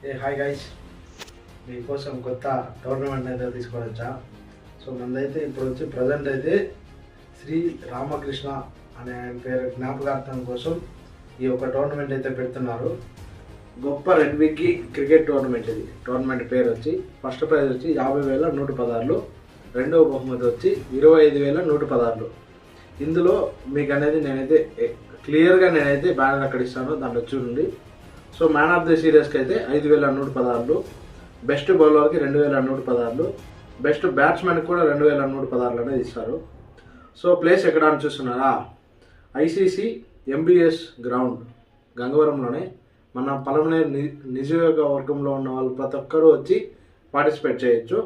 Hi guys, మీకోసం కొత్త tournament అయితే తీసుకొచ్చా. సో మనదైతే ఇప్పుడు వచ్చి ప్రజెంట్ అయితే శ్రీ రామకృష్ణ అనే ఆయన పేరు జ్ఞాపకార్థం కోసం ఈ యొక్క టోర్నమెంట్ అయితే పెడుతున్నారు. గొప్ప రెడ్ విక్కీ క్రికెట్ టోర్నమెంట్. ఇది టోర్నమెంట్ పేరు వచ్చి ఫస్ట్ ప్రైజ్ వచ్చి 50,116, రెండవ బహుమతి వచ్చి 25,116. ఇందులో మీకు అనేది నేనైతే క్లియర్గా బ్యానర్ అక్కడ ఇస్తాను, దాంట్లో చూడండి. సో మ్యాన్ ఆఫ్ ది సిరీస్కి అయితే 5,116, బెస్ట్ బౌలర్కి 2,116, బెస్ట్ బ్యాట్స్మెన్కి కూడా 2,116 అనేది ఇస్తారు. సో ప్లేస్ ఎక్కడ అని చూస్తున్నారా? ఐసీసీ ఎంబీఎస్ గ్రౌండ్ గంగవరంలోనే. మన పలమనేరు నియోజకవర్గంలో ఉన్న వాళ్ళు ప్రతి ఒక్కరూ వచ్చి పార్టిసిపేట్ చేయొచ్చు.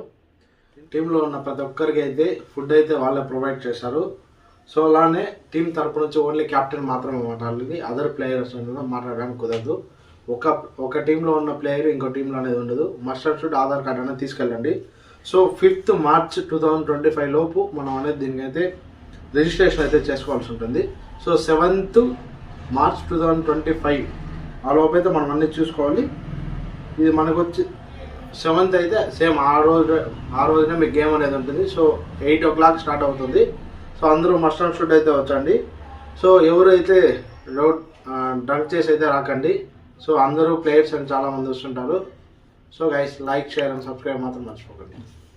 టీంలో ఉన్న ప్రతి ఒక్కరికి అయితే ఫుడ్ అయితే వాళ్ళే ప్రొవైడ్ చేస్తారు. సో అలానే టీం తరపు నుంచి ఓన్లీ క్యాప్టెన్ మాత్రమే మాట్లాడాలి, అదర్ ప్లేయర్స్ మాట్లాడడానికి కుదరదు. ఒక టీంలో ఉన్న ప్లేయర్ ఇంకో టీంలో అనేది ఉండదు. మస్ట్ షుడ్ ఆధార్ కార్డ్ అనేది తీసుకెళ్ళండి. సో 5th March 2025 లోపు మనం అనేది దీనికైతే రిజిస్ట్రేషన్ అయితే చేసుకోవాల్సి ఉంటుంది. సో 7th March 2025 ఆ లోపు అయితే మనం అన్నీ చూసుకోవాలి. ఇది మనకు వచ్చి 7th అయితే సేమ్ ఆ రోజునే మీకు గేమ్ అనేది ఉంటుంది. సో 8 o'clock స్టార్ట్ అవుతుంది. సో అందరూ మస్ట్ అండ్ షుడ్ అయితే వచ్చండి. సో ఎవరైతే డ్రంక్ చేసి అయితే రాకండి. సో అందరూ ప్లేయర్స్ అని చాలామంది వస్తుంటారు. So guys, like, share and subscribe మాత్రం మర్చిపోకండి.